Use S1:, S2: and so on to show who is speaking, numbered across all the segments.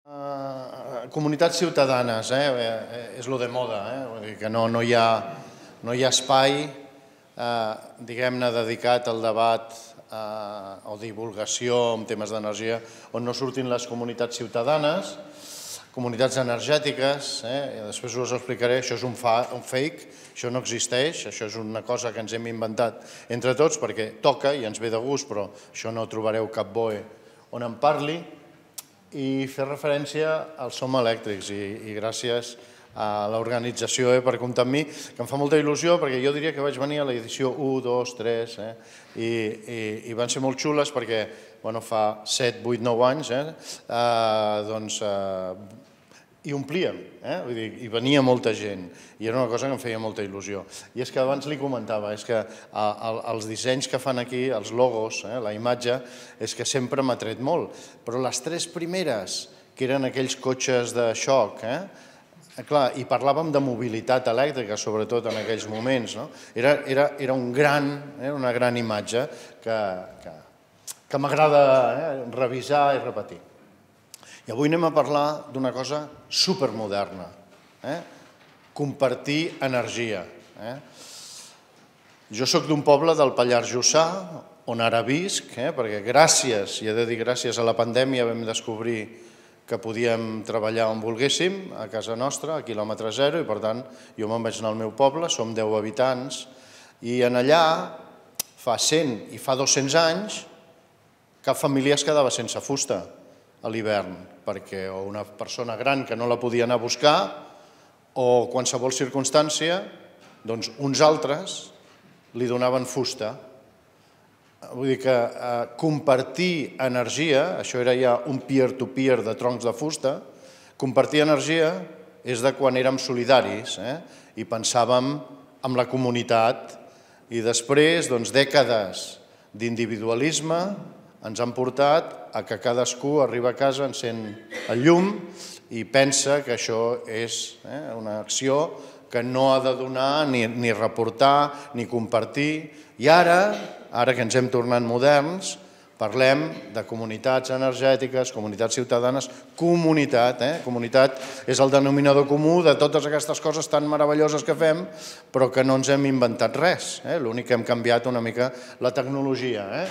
S1: Comunitats ciutadanes, és lo de moda, vull dir que no hi ha espai, diguem-ne, dedicat al debat o divulgació en temes d'energia on no surtin les comunitats ciutadanes, comunitats energètiques, després us explicaré, això és un fake, això no existeix, això és una cosa que ens hem inventat entre tots perquè toca i ens ve de gust, però això no trobareu cap BOE on en parli, i fer referència als Som Elèctrics i gràcies a l'organització per comptar amb mi, que em fa molta il·lusió perquè jo diria que vaig venir a l'edició 1, 2, 3 i van ser molt xules perquè fa 7, 8, 9 anys i omplíem, vull dir, hi venia molta gent i era una cosa que em feia molta il·lusió. I és que abans li comentava, és que els dissenys que fan aquí, els logos, la imatge, és que sempre m'ha tret molt, però les 3 primeres, que eren aquells cotxes de xoc, clar, i parlàvem de mobilitat elèctrica, sobretot en aquells moments, era una gran imatge que m'agrada revisar i repetir. I avui anem a parlar d'una cosa supermoderna, compartir energia. Jo soc d'un poble del Pallars Jussà, on ara visc, perquè gràcies, i he de dir gràcies a la pandèmia, vam descobrir que podíem treballar on volguéssim, a casa nostra, a quilòmetre zero, i per tant jo me'n vaig anar al meu poble, som 10 habitants, i en allà, fa 100 i fa 200 anys, cap família es quedava sense fusta a l'hivern, perquè o una persona gran que no la podia anar a buscar o qualsevol circumstància, doncs uns altres li donaven fusta. Vull dir que compartir energia, això era ja un peer-to-peer de troncs de fusta, compartir energia és de quan érem solidaris i pensàvem en la comunitat i després dècades d'individualisme ens han portat a que cadascú arriba a casa, encén el llum i pensa que això és una acció que no ha de donar ni reportar ni compartir. I ara que ens hem tornat moderns, parlem de comunitats energètiques, comunitats ciutadanes, comunitat. Comunitat és el denominador comú de totes aquestes coses tan meravelloses que fem, però que no ens hem inventat res. L'únic que hem canviat una mica la tecnologia.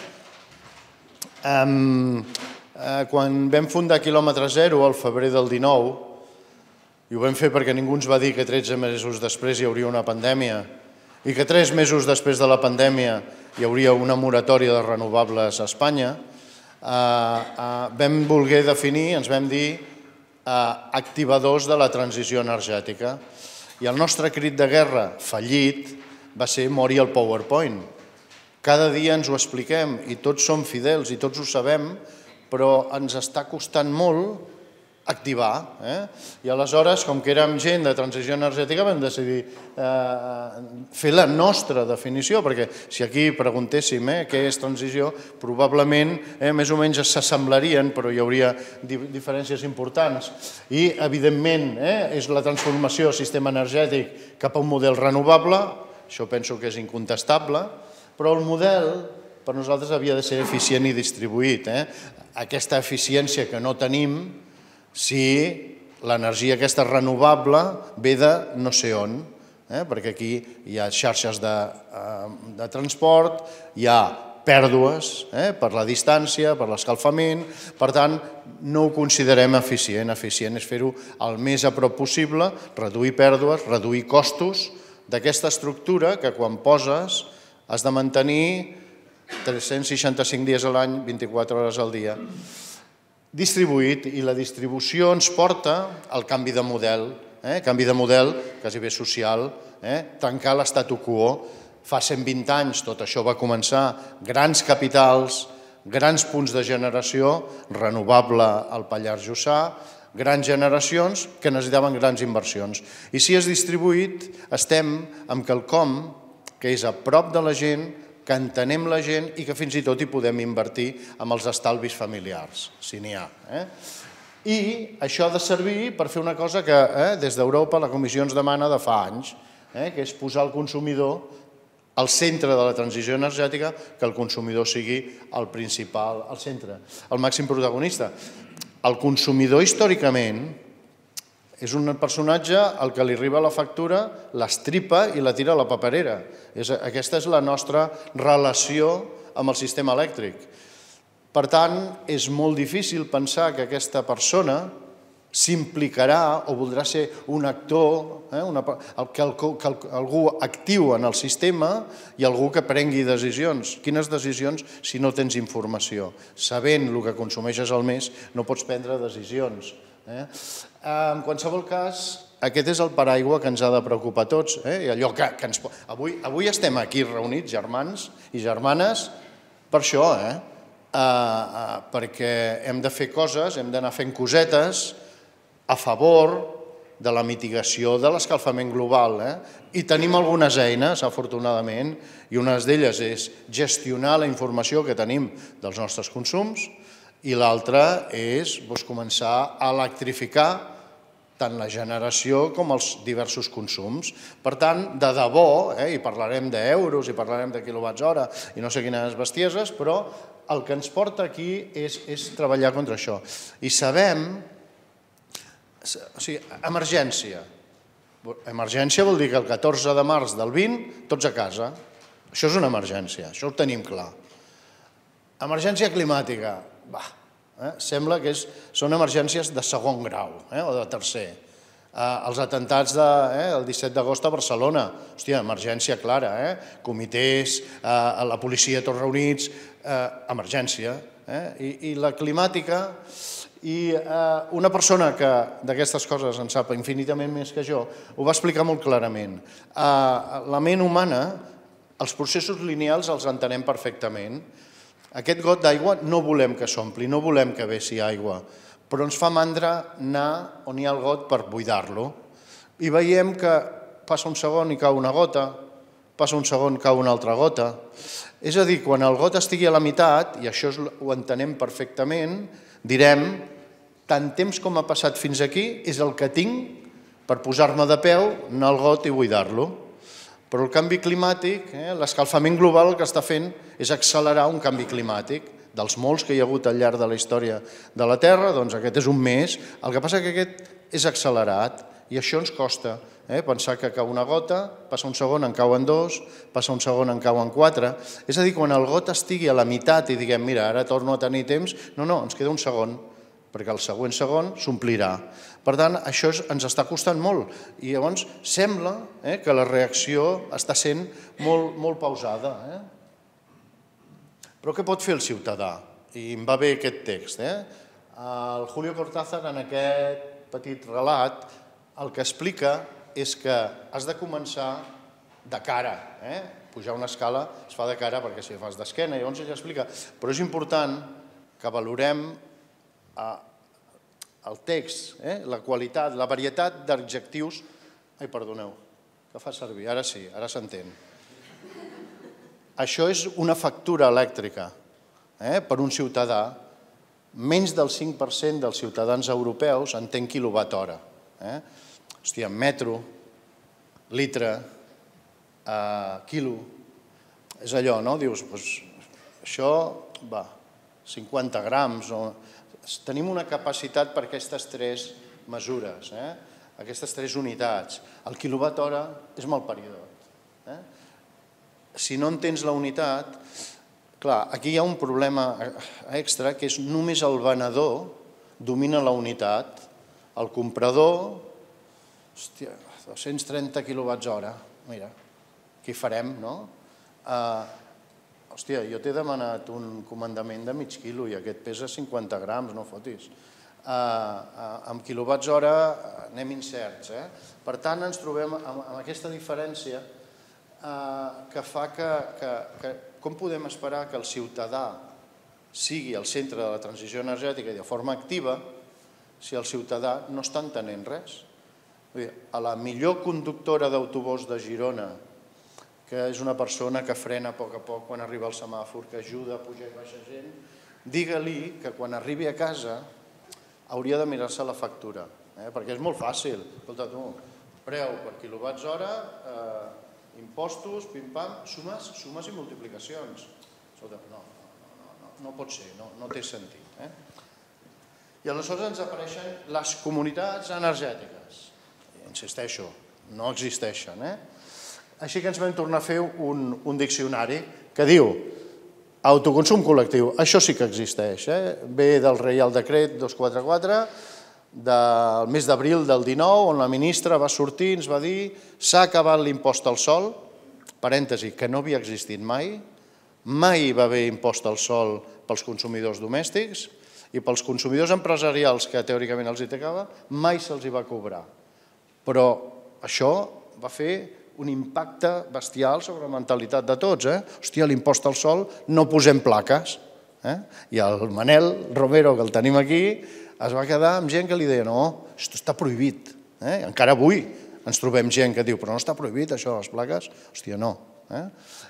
S1: Quan vam fundar quilòmetre zero al febrer del 19, i ho vam fer perquè ningú ens va dir que 13 mesos després hi hauria una pandèmia i que 3 mesos després de la pandèmia hi hauria una moratòria de renovables a Espanya, vam voler definir, ens vam dir, activadors de la transició energètica. I el nostre crit de guerra fallit va ser mori el PowerPoint. Cada dia ens ho expliquem i tots som fidels i tots ho sabem, però ens està costant molt activar. I aleshores, com que érem gent de transició energètica, vam decidir fer la nostra definició, perquè si aquí preguntéssim què és transició, probablement més o menys s'assemblarien, però hi hauria diferències importants. I, evidentment, és la transformació del sistema energètic cap a un model renovable, això penso que és incontestable, però el model per nosaltres havia de ser eficient i distribuït. Aquesta eficiència que no tenim si l'energia aquesta renovable ve de no sé on, perquè aquí hi ha xarxes de transport, hi ha pèrdues per la distància, per l'escalfament, per tant no ho considerem eficient. Eficient és fer-ho el més a prop possible, reduir pèrdues, reduir costos d'aquesta estructura que quan poses has de mantenir 365 dies a l'any, 24 hores al dia. Distribuït, i la distribució ens porta al canvi de model, quasi bé social, trencar l'statu quo. Fa 120 anys tot això va començar, grans capitals, grans punts de generació, renovable al Pallars Jussà, grans generacions que necessitaven grans inversions. I si és distribuït, estem amb quelcom que és a prop de la gent, que entenem la gent i que fins i tot hi podem invertir amb els estalvis familiars, si n'hi ha. I això ha de servir per fer una cosa que des d'Europa la Comissió ens demana de fa anys, que és posar el consumidor al centre de la transició energètica, que el consumidor sigui el principal, el centre, el màxim protagonista. El consumidor, històricament, és un personatge al que li arriba la factura, l'estripa i la tira a la paperera. Aquesta és la nostra relació amb el sistema elèctric. Per tant, és molt difícil pensar que aquesta persona s'implicarà o voldrà ser un actor, algú actiu en el sistema i algú que prengui decisions. Quines decisions si no tens informació? Sabent el que consumeixes al mes no pots prendre decisions. En qualsevol cas, aquest és el paraigua que ens ha de preocupar a tots. Avui estem aquí reunits, germans i germanes, per això, perquè hem de fer coses, hem d'anar fent cosetes a favor de la mitigació de l'escalfament global. I tenim algunes eines, afortunadament, i una d'elles és gestionar la informació que tenim dels nostres consums i l'altra és començar a electrificar tant la generació com els diversos consums. Per tant, de debò, i parlarem d'euros i parlarem de quilowatts hora i no sé quines bestieses, però el que ens porta aquí és treballar contra això. I sabem, emergència. Emergència vol dir que el 14 de març del 20 tots a casa. Això és una emergència, això ho tenim clar. Emergència climàtica, sembla que són emergències de segon grau o de tercer. Els atentats del 17 d'agost a Barcelona, hòstia, emergència clara, comitès, la policia tots reunits, emergència. I la climàtica, i una persona que d'aquestes coses en sap infinitament més que jo, ho va explicar molt clarament. La ment humana, els processos lineals els entenem perfectament. Aquest got d'aigua no volem que s'ompli, no volem que vessi aigua, però ens fa mandra anar on hi ha el got per buidar-lo. I veiem que passa un segon i cau una gota, passa un segon i cau una altra gota. És a dir, quan el got estigui a la meitat, i això ho entenem perfectament, direm, tant temps com ha passat fins aquí és el que tinc per posar-me de peu, anar al got i buidar-lo. Però el canvi climàtic, l'escalfament global el que està fent és accelerar un canvi climàtic. Dels molts que hi ha hagut al llarg de la història de la Terra, doncs aquest és un més. El que passa és que aquest és accelerat i això ens costa. Pensar que cau una gota, passa un segon, en cauen dos, passa un segon, en cauen quatre. És a dir, quan el got estigui a la meitat i diguem, mira, ara torno a tenir temps, no, ens queda un segon, perquè el següent segon s'omplirà. Per tant, això ens està costant molt i llavors sembla que la reacció està sent molt pausada. Però què pot fer el ciutadà? I em va bé aquest text. El Julio Cortázar, en aquest petit relat, el que explica és que has de començar de cara. Pujar una escala es fa de cara perquè si fas d'esquena, llavors ell explica. Però és important que valorem el text, la qualitat, la varietat d'adjectius. Ai, perdoneu, que fa servir, ara sí, ara s'entén. Això és una factura elèctrica per un ciutadà. Menys del 5% dels ciutadans europeus entén quilowatt hora. Hòstia, metro, litre, quilo, és allò, no? Dius, això, 50 grams. Tenim una capacitat per aquestes tres mesures, aquestes tres unitats. El quilowatt hora és malparidor. Si no entens la unitat, clar, aquí hi ha un problema extra, que és només el venedor domina la unitat, el comprador, hòstia, 230 quilowatts hora, mira, què hi farem, no? Hòstia, jo t'he demanat un comandament de mig quilo i aquest pesa 50 grams, no fotis. Amb quilowatts hora anem incerts. Per tant, ens trobem amb aquesta diferència que fa que com podem esperar que el ciutadà sigui al centre de la transició energètica i de forma activa si el ciutadà no està entenent res? A la millor conductora d'autobús de Girona, que és una persona que frena a poc quan arriba al semàfor, que ajuda a pujar i baixar gent, digue-li que quan arribi a casa hauria de mirar-se la factura, perquè és molt fàcil. Escolta, tu, preu per quilowatts hora, impostos, pim-pam, sumes i multiplicacions. No pot ser, no té sentit. I aleshores ens apareixen les comunitats energètiques. Insisteixo, no existeixen. Així que ens vam tornar a fer un diccionari que diu autoconsum col·lectiu. Això sí que existeix. Ve del Reial Decret 244 del mes d'abril del 19, on la ministra va sortir i ens va dir s'ha acabat l'impost al sol, parèntesi, que no havia existit mai, mai va haver impost al sol pels consumidors domèstics i pels consumidors empresarials, que teòricament els hi tocava, mai se'ls hi va cobrar. Però això va fer un impacte bestial sobre la mentalitat de tots. Hòstia, l'impost al sol, no posem plaques. I el Manel Romero, que el tenim aquí, es va quedar amb gent que li deia no, això està prohibit. Encara avui ens trobem gent que diu però no està prohibit això, les plaques? Hòstia, no.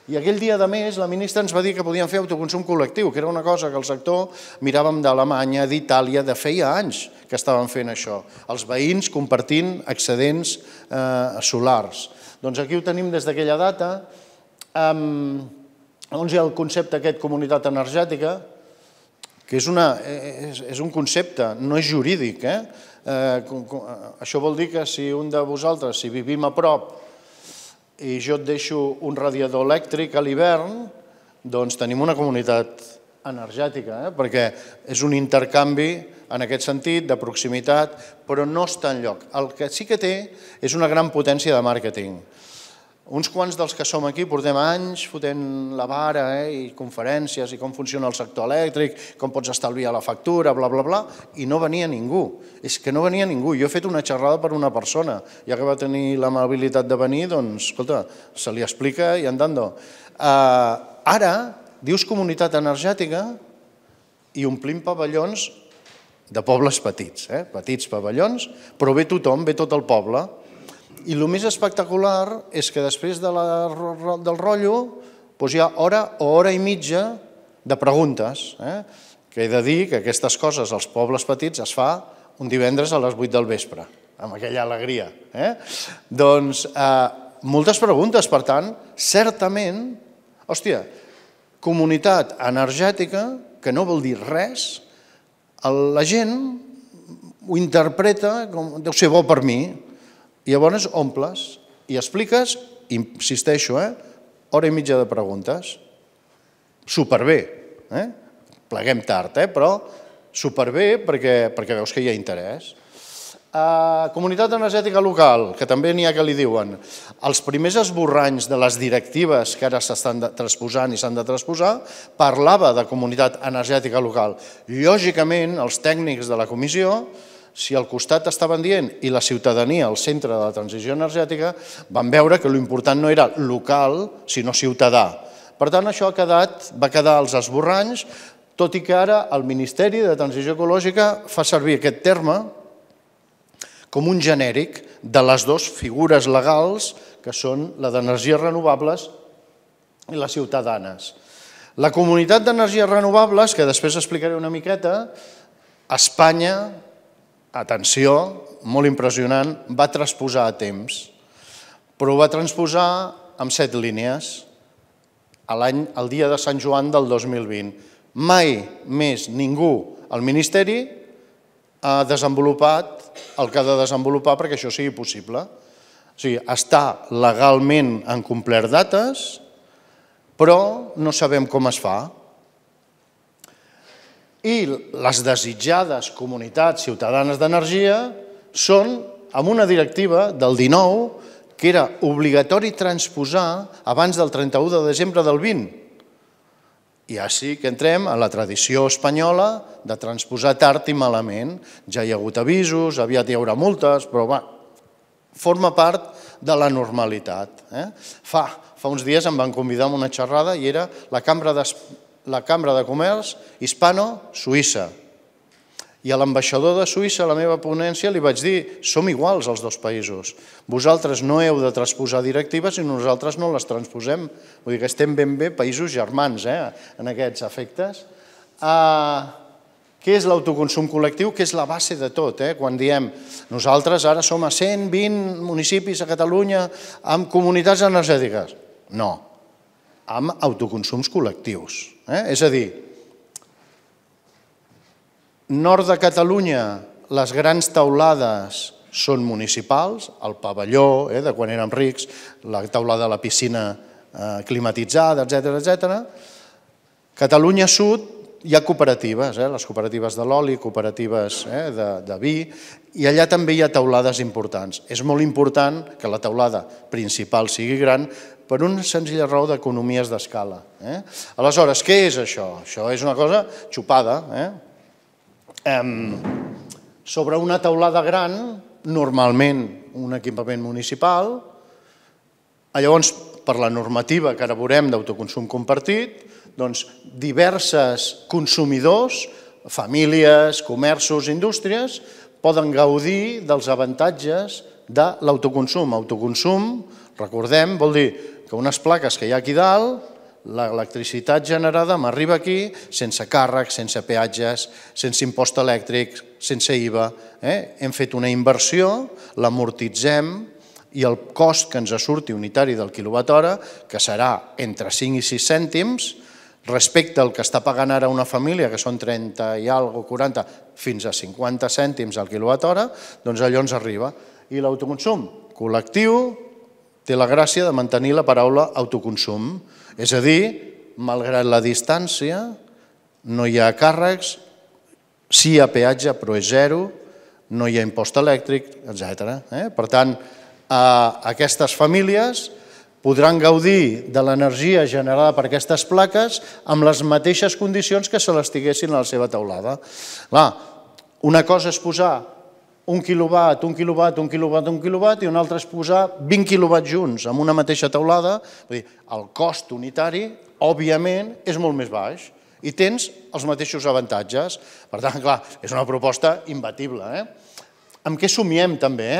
S1: I aquell dia, a més, la ministra ens va dir que podíem fer autoconsum col·lectiu, que era una cosa que el sector miràvem d'Alemanya, d'Itàlia, de feia anys que estaven fent això. Els veïns compartint excedents solars. Doncs aquí ho tenim des d'aquella data. Llavors hi ha el concepte aquest comunitat energètica, que és un concepte, no és jurídic. Això vol dir que si un de vosaltres, si vivim a prop, i jo et deixo un radiador elèctric a l'hivern, doncs tenim una comunitat energètica, perquè és un intercanvi en aquest sentit, de proximitat, però no està enlloc. El que sí que té és una gran potència de màrqueting. Uns quants dels que som aquí portem anys fotent la vara i conferències i com funciona el sector elèctric, com pots estalviar la factura, bla, bla, bla, i no venia ningú. És que no venia ningú. Jo he fet una xerrada per una persona, ja que va tenir l'amabilitat de venir, doncs, escolta, se li explica i andando. Ara, dius comunitat energètica i omplim pavellons de pobles petits, petits pavellons, però ve tothom, ve tot el poble. I el més espectacular és que després del rotllo hi ha hora o hora i mitja de preguntes, que he de dir que aquestes coses als pobles petits es fa un divendres a les 8 del vespre, amb aquella alegria. Doncs moltes preguntes, per tant, certament, hòstia, comunitat energètica, que no vol dir res, la gent ho interpreta com deu ser bo per mi. I llavors omples i expliques, insisteixo, hora i mitja de preguntes. Superbé. Pleguem tard, però superbé perquè veus que hi ha interès. Comunitat energètica local, que també n'hi ha que li diuen. Els primers esborranys de les directives que ara s'estan transposant i s'han de transposar parlava de comunitat energètica local. Lògicament, els tècnics de la comissió, si al costat estaven dient i la ciutadania al centre de la transició energètica, van veure que l'important no era local, sinó ciutadà. Per tant, això va quedar als esborranys, tot i que ara el Ministeri de Transició Ecològica fa servir aquest terme com un genèric de les dues figures legals que són la d'energies renovables i les ciutadanes. La comunitat d'energies renovables, que després explicaré una miqueta, Espanya, atenció, molt impressionant, va transposar a temps, però ho va transposar amb 7 línies el dia de Sant Joan del 2020. Mai més ningú al Ministeri ha desenvolupat el que ha de desenvolupar perquè això sigui possible. O sigui, està legalment en complert dates, però no sabem com es fa. I les desitjades comunitats ciutadanes d'energia són amb una directiva del 19 que era obligatori transposar abans del 31 de desembre del 20. I així que entrem a la tradició espanyola de transposar tard i malament. Ja hi ha hagut avisos, aviat hi haurà multes, però forma part de la normalitat. Fa uns dies em van convidar a una xerrada i era la Cambra de Comerç hispano-suïssa. I a l'ambaixador de Suïssa, a la meva ponència, li vaig dir som iguals els dos països. Vosaltres no heu de transposar directives i nosaltres no les transposem. Vull dir que estem ben bé països germans en aquests efectes. Què és l'autoconsum col·lectiu? Que és la base de tot. Quan diem nosaltres ara som a 120 municipis a Catalunya amb comunitats energètiques. No, amb autoconsums col·lectius. És a dir, Nord de Catalunya, les grans teulades són municipals, el pavelló, de quan érem rics, la teulada de la piscina climatitzada, etc. Catalunya Sud hi ha cooperatives, les cooperatives de l'oli, cooperatives de vi, i allà també hi ha teulades importants. És molt important que la teulada principal sigui gran per una senzilla raó d'economies d'escala. Aleshores, què és això? Això és una cosa xupada. Sobre una teulada gran, normalment un equipament municipal, llavors, per la normativa que ara veurem d'autoconsum compartit, doncs diverses consumidors, famílies, comerços, indústries, poden gaudir dels avantatges de l'autoconsum. Autoconsum, recordem, vol dir que unes plaques que hi ha aquí dalt, l'electricitat generada m'arriba aquí sense càrrecs, sense peatges, sense impost elèctric, sense IVA. Hem fet una inversió, l'amortitzem i el cost que ens surti unitari del quilowatt hora, que serà entre 5 i 6 cèntims, respecte al que està pagant ara una família, que són 30 i alguna cosa, 40, fins a 50 cèntims al quilowatt hora, doncs allò ens arriba. I l'autoconsum col·lectiu té la gràcia de mantenir la paraula autoconsum, és a dir, malgrat la distància, no hi ha càrrecs, sí hi ha peatge, però és zero, no hi ha impost elèctric, etc. Per tant, aquestes famílies podran gaudir de l'energia generada per aquestes plaques amb les mateixes condicions que se les tinguessin a la seva teulada. Una cosa és posar un quilowatt, i una altra és posar 20 quilowatts junts amb una mateixa teulada. El cost unitari, òbviament, és molt més baix i tens els mateixos avantatges. Per tant, clar, és una proposta imbatible. Amb què somiem també?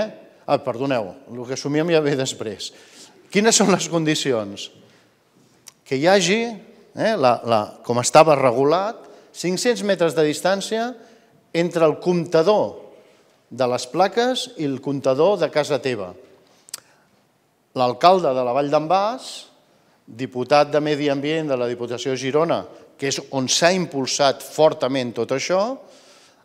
S1: Perdoneu, el que somiem ja ve després. Quines són les condicions? Que hi hagi, com estava regulat, 500 metres de distància entre el comptador de les plaques i el comptador de casa teva. L'alcalde de la Vall d'en Bas, diputat de Medi Ambient de la Diputació de Girona, que és on s'ha impulsat fortament tot això,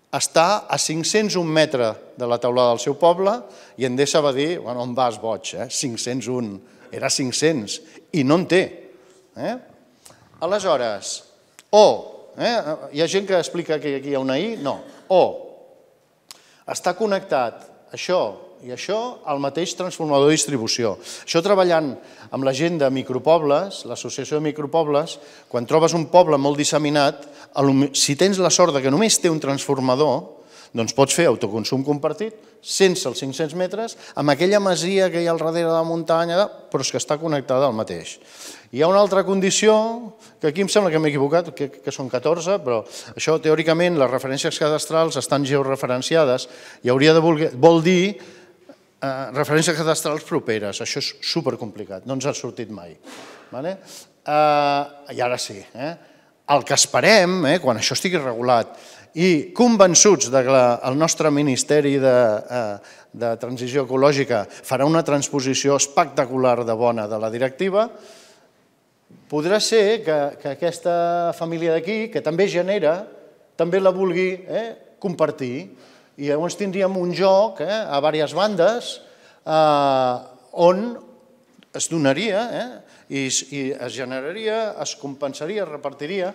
S1: està a 501 metres de la teulada del seu poble i Endesa va dir, bueno, en Bas boig, 501, era 500, i no en té. Aleshores, hi ha gent que explica que aquí hi ha una I, no, està connectat això i això al mateix transformador de distribució. Això treballant amb la gent de micropobles, l'associació de micropobles, quan trobes un poble molt disseminat, si tens la sort que només té un transformador, doncs pots fer autoconsum compartit sense els 500 metres, amb aquella masia que hi ha al darrere de la muntanya, però és que està connectada al mateix. Hi ha una altra condició, que aquí em sembla que m'he equivocat, que són 14, però això teòricament les referències cadastrals estan georreferenciades i hauria de vol dir referències cadastrals properes. Això és supercomplicat, no ens ha sortit mai. I ara sí. El que esperem, quan això estigui regulat, i convençuts que el nostre Ministeri de Transició Ecològica farà una transposició espectacular de bona de la directiva, podrà ser que aquesta família d'aquí, que també genera, també la vulgui compartir. I llavors tindríem un joc a diverses bandes on es donaria i es generaria, es compensaria, es repartiria.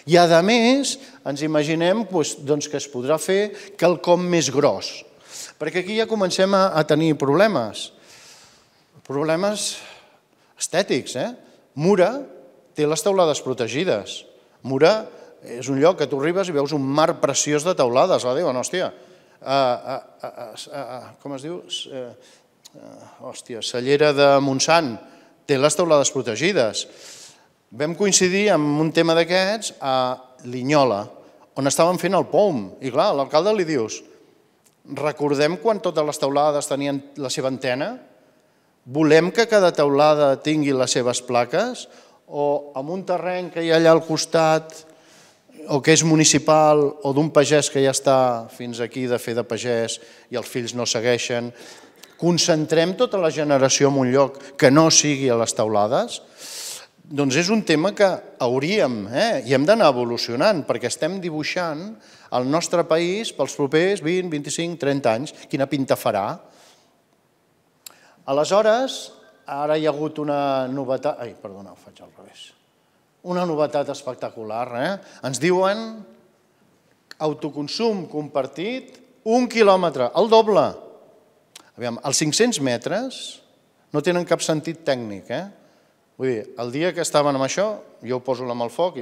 S1: I, a més, ens imaginem que es podrà fer quelcom més gros. Perquè aquí ja comencem a tenir problemes. Problemes estètics. Mura té les teulades protegides. Mura és un lloc que tu arribes i veus un mar preciós de teulades. Diuen, hòstia, com es diu? Hòstia, Cellera de Montsant té les teulades protegides. Vam coincidir en un tema d'aquests a Linyola, on estaven fent el POUM. I clar, a l'alcalde li dius, recordem quan totes les teulades tenien la seva antena? Volem que cada teulada tingui les seves plaques? O en un terreny que hi ha allà al costat, o que és municipal, o d'un pagès que ja està fins aquí de fer de pagès i els fills no segueixen, concentrem tota la generació en un lloc que no sigui a les teulades? Doncs és un tema que hauríem i hem d'anar evolucionant, perquè estem dibuixant el nostre país pels propers 20, 25, 30 anys. Quina pinta farà? Aleshores, ara hi ha hagut una novetat... Ai, perdona, ho faig al revés. Una novetat espectacular. Ens diuen autoconsum compartit 1 quilòmetre, el doble. Aviam, els 500 metres no tenen cap sentit tècnic, Vull dir, el dia que estaven amb això, jo ho poso amb el foc,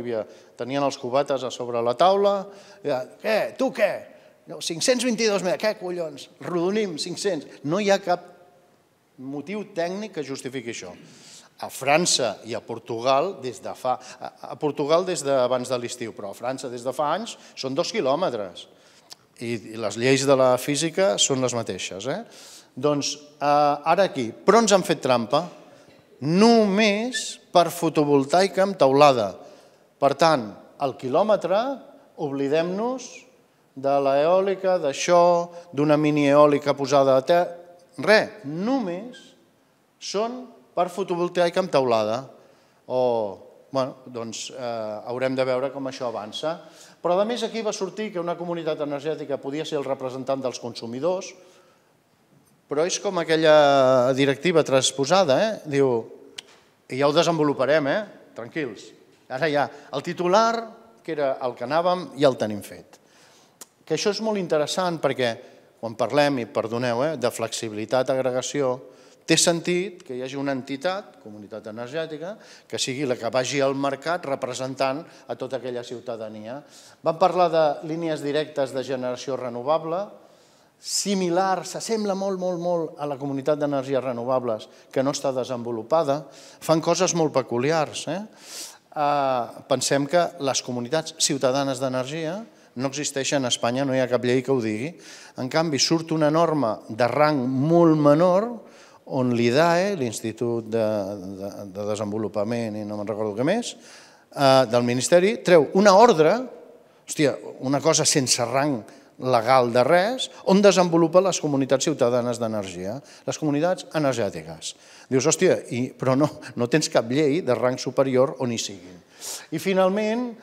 S1: tenien els cubates a sobre la taula, què, tu què? 522 metres, què collons? Rodonim, 500. No hi ha cap motiu tècnic que justifiqui això. A França i a Portugal, a Portugal des d'abans de l'estiu, però a França des de fa anys són 2 quilòmetres. I les lleis de la física són les mateixes. Doncs ara aquí, però ens han fet trampa, només per fotovoltaica amb teulada. Per tant, el quilòmetre, oblidem-nos de l'eòlica, d'això, d'una mini-eòlica posada a terra. Res, només són per fotovoltaica amb teulada. Doncs haurem de veure com això avança. Però a més aquí va sortir que una comunitat energètica podia ser el representant dels consumidors, però és com aquella directiva transposada, diu, i ja ho desenvoluparem, tranquils. Ara ja, el titular, que era el que anàvem, ja el tenim fet. Que això és molt interessant perquè quan parlem, i perdoneu, de flexibilitat, agregació, té sentit que hi hagi una entitat, comunitat energètica, que sigui la que vagi al mercat representant a tota aquella ciutadania. Vam parlar de línies directes de generació renovable, similar, s'assembla molt, molt, molt a la comunitat d'energies renovables que no està desenvolupada, fan coses molt peculiars. Pensem que les comunitats ciutadanes d'energia no existeixen a Espanya, no hi ha cap llei que ho digui. En canvi, surt una norma de rang molt menor on l'IDAE, l'Institut de Desenvolupament i no me'n recordo què més, del Ministeri, treu una ordre, una cosa sense rang legal de res, on desenvolupa les comunitats ciutadanes d'energia, les comunitats energètiques. Dius, hòstia, però no tens cap llei de rang superior on hi siguin. I finalment,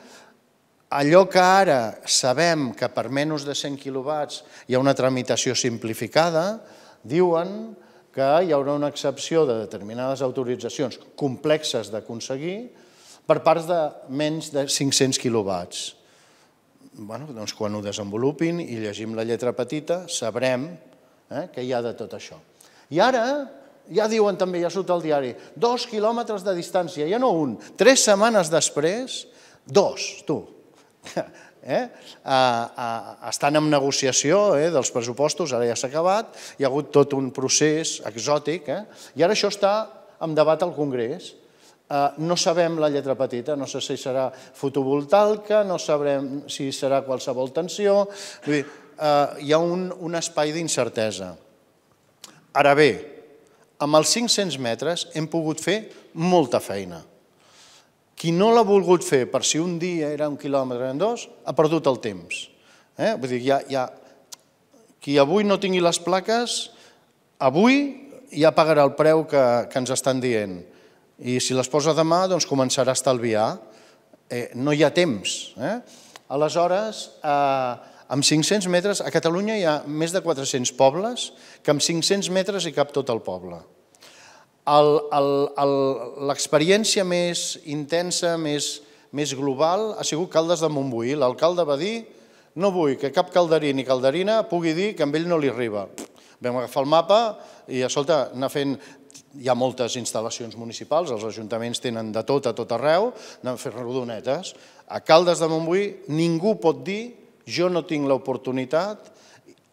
S1: allò que ara sabem que per menys de 100 quilowatts hi ha una tramitació simplificada, diuen que hi haurà una excepció de determinades autoritzacions complexes d'aconseguir per parts de menys de 500 quilowatts. Doncs quan ho desenvolupin i llegim la lletra petita sabrem què hi ha de tot això. I ara ja diuen també, ja surt al diari, 2 quilòmetres de distància, ja no 1, 3 setmanes després, 2, tu. Estan en negociació dels pressupostos, ara ja s'ha acabat, hi ha hagut tot un procés exòtic, i ara això està en debat al Congrés. No sabem la lletra petita, no sé si serà fotovoltaica, no sabrem si serà qualsevol tensió, hi ha un espai d'incertesa. Ara bé, amb els 500 metres hem pogut fer molta feina. Qui no l'ha volgut fer per si un dia era 1 quilòmetre en 2, ha perdut el temps. Vull dir, qui avui no tingui les plaques, avui ja pagarà el preu que ens estan dient. I si les posa demà, doncs començarà a estalviar. No hi ha temps. Aleshores, amb 500 metres, a Catalunya hi ha més de 400 pobles que amb 500 metres hi cap tot el poble. L'experiència més intensa, més global, ha sigut Caldes de Montbui. L'alcalde va dir, no vull que cap calderí ni calderina pugui dir que a ell no li arriba. Vam agafar el mapa i, escolta, anar fent... Hi ha moltes instal·lacions municipals, els ajuntaments tenen de tot a tot arreu, anem a fer rodonetes. A Caldes de Montbui ningú pot dir jo no tinc l'oportunitat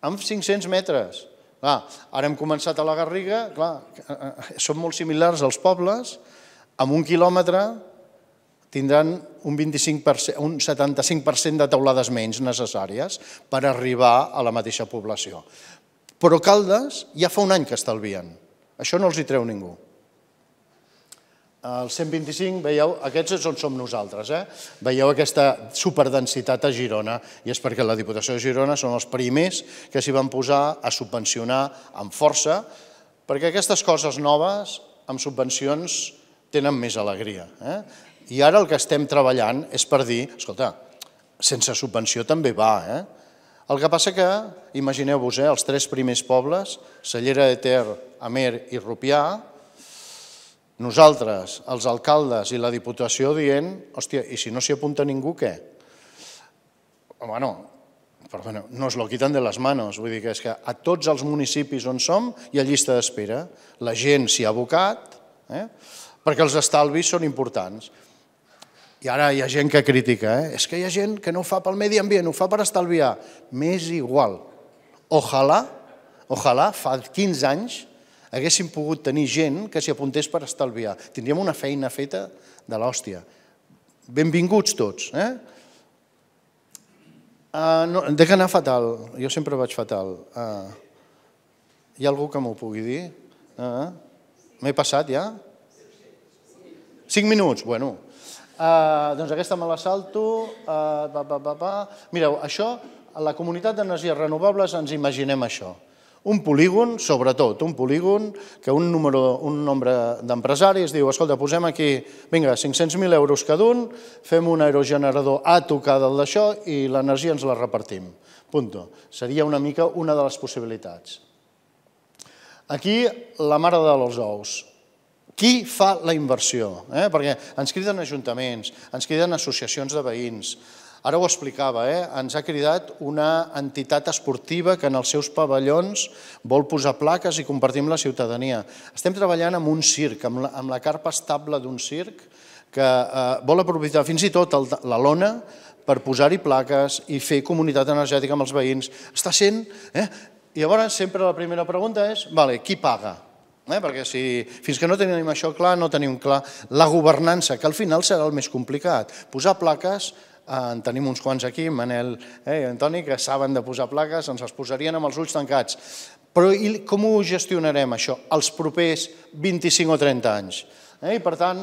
S1: amb 500 metres. Ara hem començat a la Garriga, són molt similars als pobles, amb 1 quilòmetre tindran un 75% de teulades menys necessàries per arribar a la mateixa població. Però Caldes ja fa un any que estalvien. Això no els hi treu ningú. El 125, veieu, aquests és on som nosaltres. Veieu aquesta superdensitat a Girona i és perquè la Diputació de Girona són els primers que s'hi van posar a subvencionar amb força, perquè aquestes coses noves, amb subvencions, tenen més alegria. I ara el que estem treballant és per dir, escolta, sense subvenció també va. El que passa que, imagineu-vos, els 3 primers pobles, Cellera de Ter, Amer i Rupià, nosaltres, els alcaldes i la Diputació dient, hòstia, i si no s'hi apunta ningú, què? Bueno, no es lo quitan de les manos, vull dir que és que a tots els municipis on som hi ha llista d'espera, la gent s'hi ha abocat, perquè els estalvis són importants. I ara hi ha gent que critica, és que hi ha gent que no ho fa pel medi ambient, ho fa per estalviar. M'és igual. Ojalà fa 15 anys haguéssim pogut tenir gent que s'hi apuntés per estalviar. Tindríem una feina feta de l'hòstia. Benvinguts tots. Dec anar fatal, jo sempre vaig fatal. Hi ha algú que m'ho pugui dir? M'he passat ja? 5 minuts? Bueno. Doncs aquesta me la salto. Mireu, això, a la comunitat d'energies renovables ens imaginem això. Un polígon, sobretot, un polígon que un nombre d'empresaris diu, escolta, posem aquí, vinga, 500.000 euros cada un, fem un aerogenerador a tocar del d'això i l'energia ens la repartim. Punto. Seria una mica una de les possibilitats. Aquí, la mare dels ous. Qui fa la inversió? Perquè ens criden ajuntaments, ens criden associacions de veïns. Ara ho explicava, ens ha cridat una entitat esportiva que en els seus pavellons vol posar plaques i compartir amb la ciutadania. Estem treballant amb un circ, amb la carpa estable d'un circ, que vol aprofitar fins i tot la lona per posar-hi plaques i fer comunitat energètica amb els veïns. Està sent... I llavors sempre la primera pregunta és, qui paga? Perquè fins que no tenim això clar, no tenim clar la governança, que al final serà el més complicat. Posar plaques, en tenim uns quants aquí, Manel i Antoni, que saben de posar plaques, ens les posarien amb els ulls tancats. Però com ho gestionarem, això, els propers 25 o 30 anys? I per tant,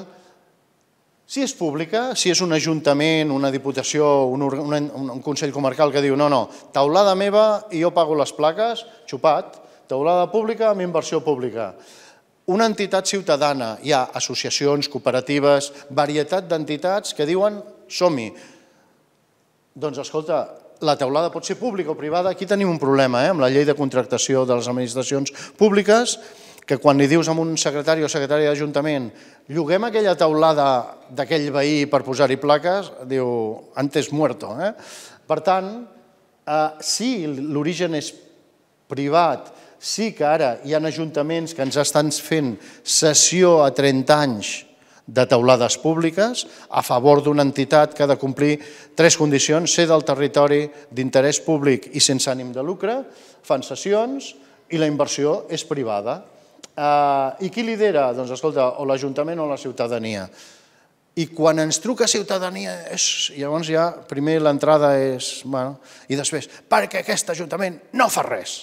S1: si és pública, si és un ajuntament, una diputació, un consell comarcal que diu no, teulada meva i jo pago les plaques, xupat, teulada pública amb inversió pública. Una entitat ciutadana, hi ha associacions, cooperatives, varietat d'entitats que diuen som-hi. Doncs escolta, la teulada pot ser pública o privada, aquí tenim un problema amb la llei de contractació de les administracions públiques, que quan li dius a un secretari o secretària d'Ajuntament lloguem aquella teulada d'aquell veí per posar-hi plaques, diu, antes muerto. Per tant, si l'origen és privat, sí que ara hi ha ajuntaments que ens estan fent cessió a 30 anys de teulades públiques a favor d'una entitat que ha de complir 3 condicions, ser del territori, d'interès públic i sense ànim de lucre, fan cessions i la inversió és privada. I qui lidera? Doncs escolta, o l'Ajuntament o la ciutadania. I quan ens truca ciutadania, llavors ja primer l'entrada és... I després, perquè aquest Ajuntament no fa res.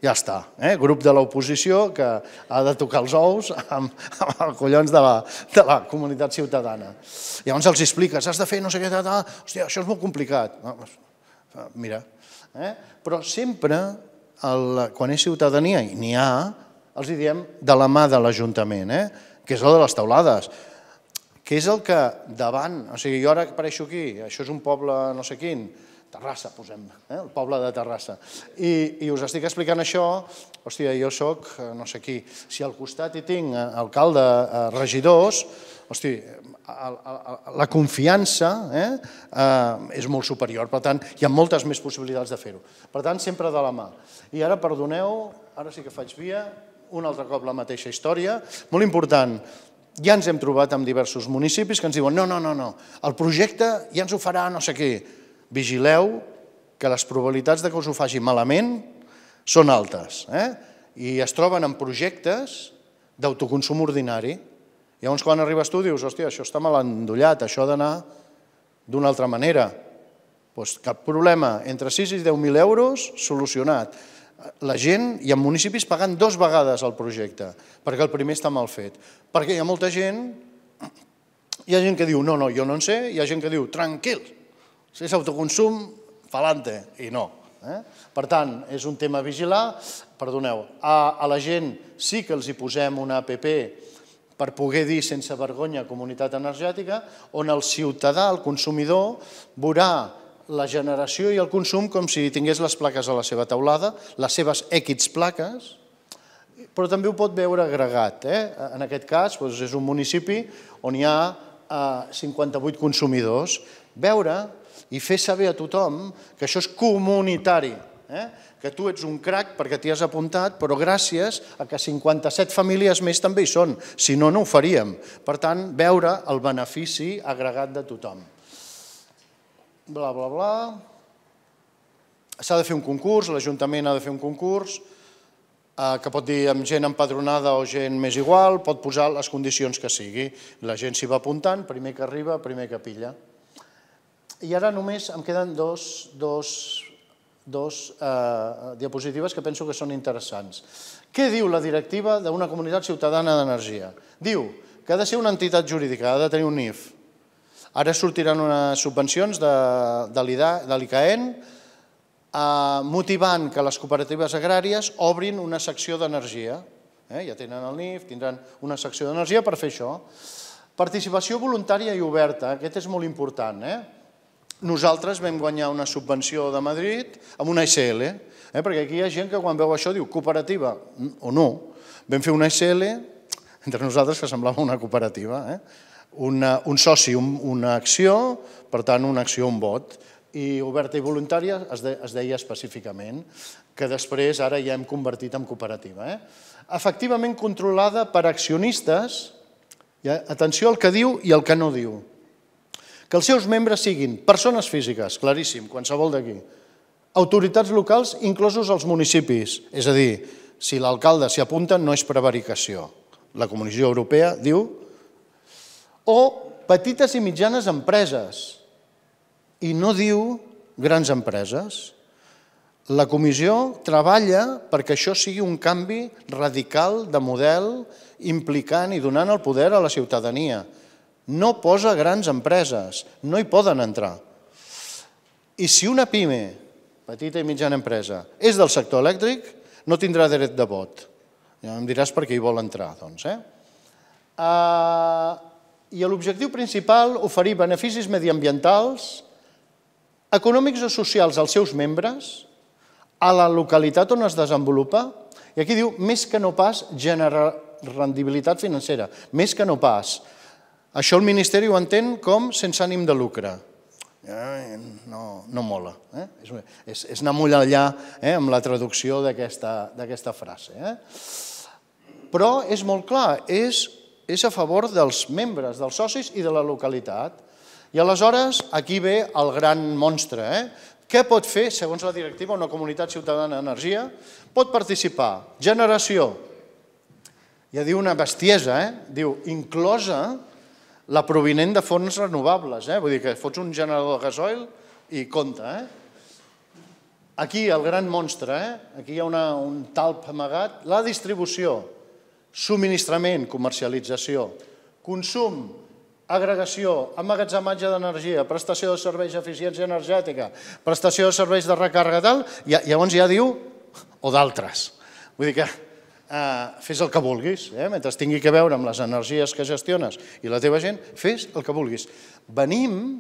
S1: Ja està, grup de l'oposició que ha de tocar els ous amb els collons de la comunitat ciutadana. Llavors els expliques, has de fer no sé què, hòstia, això és molt complicat. Mira, però sempre, quan és ciutadania, i n'hi ha, els diem de la mà de l'Ajuntament, que és el de les teulades, que és el que davant, o sigui, jo ara apareixo aquí, això és un poble no sé quin, Terrassa, posem, el poble de Terrassa. I us estic explicant això, hòstia, jo soc no sé qui. Si al costat hi tinc alcalde, regidors, hòstia, la confiança és molt superior. Per tant, hi ha moltes més possibilitats de fer-ho. Per tant, sempre de la mà. I ara, perdoneu, ara sí que faig via, un altre cop la mateixa història. Molt important, ja ens hem trobat amb diversos municipis que ens diuen no, el projecte ja ens ho farà no sé qui. Vigileu que les probabilitats que us ho faci malament són altes i es troben en projectes d'autoconsum ordinari. Llavors, quan arribes tu, dius, hòstia, això està mal endollat, això ha d'anar d'una altra manera. Doncs cap problema, entre 6 i 10.000 euros, solucionat. La gent, hi ha municipis pagant 2 vegades el projecte, perquè el primer està mal fet. Perquè hi ha molta gent, hi ha gent que diu, no, jo no en sé, hi ha gent que diu, tranquil, si és autoconsum, falante, i no. Per tant, és un tema a vigilar. Perdoneu, a la gent sí que els hi posem una app per poder dir sense vergonya comunitat energètica, on el ciutadà, el consumidor, veurà la generació i el consum com si tingués les plaques a la seva teulada, les seves X plaques, però també ho pot veure agregat. En aquest cas és un municipi on hi ha 58 consumidors. Veure i fer saber a tothom que això és comunitari, que tu ets un crac perquè t'hi has apuntat, però gràcies a que 57 famílies més també hi són, si no, no ho faríem. Per tant, veure el benefici agregat de tothom. Bla, bla, bla. S'ha de fer un concurs, l'Ajuntament ha de fer un concurs, que pot dir amb gent empadronada o gent més igual, pot posar les condicions que sigui. La gent s'hi va apuntant, primer que arriba, primer que pilla. I ara només em queden dos diapositives que penso que són interessants. Què diu la directiva d'una comunitat ciutadana d'energia? Diu que ha de ser una entitat jurídica, ha de tenir un NIF. Ara sortiran unes subvencions de l'ICAEN motivant que les cooperatives agràries obrin una secció d'energia. Ja tenen el NIF, tindran una secció d'energia per fer això. Participació voluntària i oberta, aquest és molt important. Nosaltres vam guanyar una subvenció de Madrid amb una SL, perquè aquí hi ha gent que quan veu això diu cooperativa o no. Vam fer una SL entre nosaltres que semblava una cooperativa. Un soci, una acció, per tant una acció, un vot. I oberta i voluntària es deia específicament, que després ara ja hem convertit en cooperativa. Efectivament controlada per accionistes, atenció al que diu i al que no diu, que els seus membres siguin persones físiques, claríssim, qualsevol d'aquí, autoritats locals, inclosos els municipis, és a dir, si l'alcalde s'hi apunta no és prevaricació. La Comissió Europea diu, o petites i mitjanes empreses, i no diu grans empreses. La comissió treballa perquè això sigui un canvi radical de model implicant i donant el poder a la ciutadania. No posa grans empreses, no hi poden entrar. I si una pime, petita i mitjana empresa, és del sector elèctric, no tindrà dret de vot. Ja em diràs per què hi vol entrar, doncs. I l'objectiu principal, oferir beneficis mediambientals, econòmics o socials als seus membres, a la localitat on es desenvolupa, i aquí diu més que no pas generar rendibilitat financera, més que no pas. Això el Ministeri ho entén com sense ànim de lucre. No mola. És anar molt allà amb la traducció d'aquesta frase. Però és molt clar, és a favor dels membres, dels socis i de la localitat. I aleshores aquí ve el gran monstre. Què pot fer, segons la directiva, una comunitat ciutadana d'energia? Pot participar. Generació. Ja diu una bestiesa, diu inclosa la provinent de fonts renovables. Vull dir que fots un generador de gasoil i compta. Aquí el gran monstre, aquí hi ha un talp amagat. La distribució, subministrament, comercialització, consum, agregació, emmagatzematge d'energia, prestació de serveis d'eficiència energètica, prestació de serveis de recàrrega, tal, llavors ja diu, o d'altres. Vull dir que fes el que vulguis, mentre tingui que veure amb les energies que gestiones i la teva gent, fes el que vulguis. Venim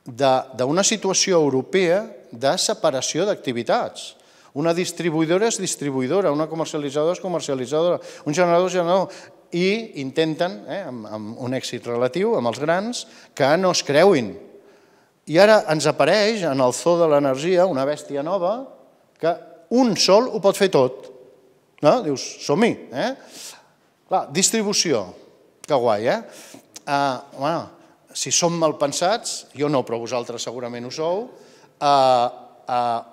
S1: d'una situació europea de separació d'activitats. Una distribuïdora és distribuïdora, una comercialitzadora és comercialitzadora, un generador és generador, i intenten, amb un èxit relatiu, amb els grans, que no es creuin. I ara ens apareix en el zoo de l'energia una bèstia nova que un sol ho pot fer tot. Dius, som-hi. Distribució, que guai, si som mal pensats, jo no, però vosaltres segurament ho sou,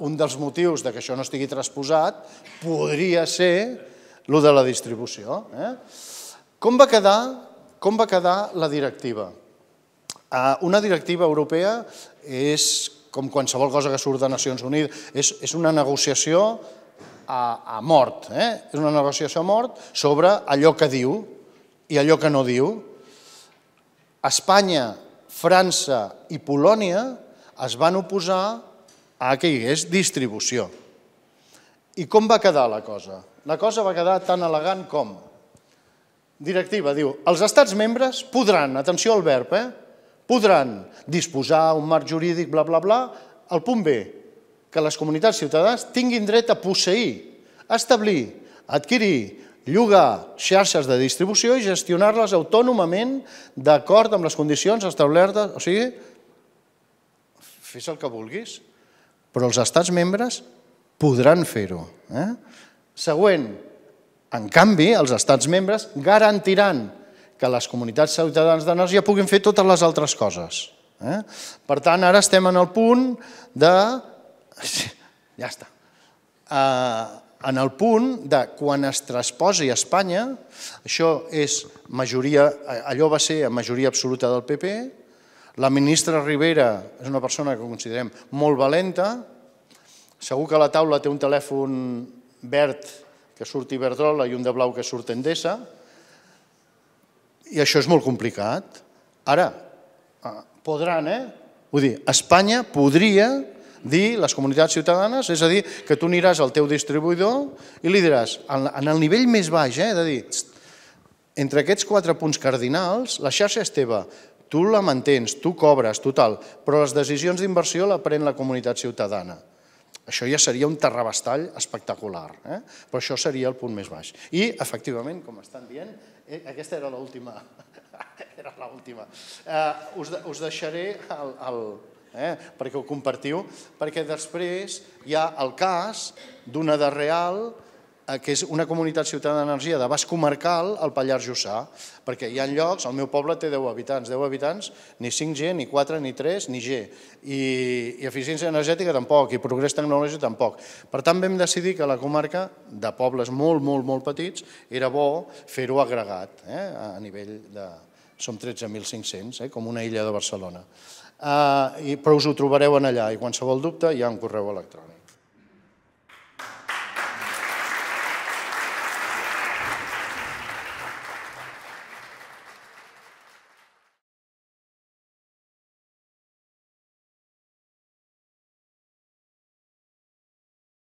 S1: un dels motius que això no estigui transposat podria ser el de la distribució. Com va quedar la directiva? Una directiva europea és, com qualsevol cosa que surt de Nacions Unides, és una negociació a mort. És una negociació a mort sobre allò que diu i allò que no diu. Espanya, França i Polònia es van oposar a que hi hagués distribució. I com va quedar la cosa? La cosa va quedar tan elegant com directiva diu, els estats membres podran, atenció al verb, podran disposar un marc jurídic, bla, bla, bla, el punt B, que les comunitats ciutadanes tinguin dret a posseir, establir, adquirir, llogar xarxes de distribució i gestionar-les autònomament d'acord amb les condicions establertes, o sigui, fes el que vulguis, però els estats membres podran fer-ho. Següent, en canvi, els estats membres garantiran que les comunitats ciutadanes d'energia puguin fer totes les altres coses. Per tant, ara estem en el punt de... Ja està. En el punt de quan es trasposi a Espanya, això és majoria, allò va ser a majoria absoluta del PP, la ministra Rivera és una persona que considerem molt valenta, segur que a la taula té un telèfon verd que surt Iberdrola i un de blau que surt Endesa, i això és molt complicat. Ara, podran, vull dir, Espanya podria dir les comunitats ciutadanes, és a dir, que tu aniràs al teu distribuïdor i li diràs, en el nivell més baix, de dir, entre aquests 4 punts cardinals, la xarxa és teva, tu la mantens, tu cobres, total, però les decisions d'inversió la pren la comunitat ciutadana. Això ja seria un terrabastall espectacular, però això seria el punt més baix. I, efectivament, com estan dient, aquesta era l'última. Era l'última. Us deixaré perquè ho compartiu, perquè després hi ha el cas d'una de Real, que és una comunitat ciutadana d'energia d'abast comarcal al Pallars Jussà, perquè hi ha llocs, el meu poble té 10 habitants, ni 5G, ni 4, ni 3, ni G, i eficiència energètica tampoc, i progrés tecnològic tampoc. Per tant, vam decidir que la comarca, de pobles molt, molt, molt petits, era bo fer-ho agregat, a nivell de... Som 13.500, com una illa de Barcelona. Però us ho trobareu allà, i qualsevol dubte hi ha un correu electrònic.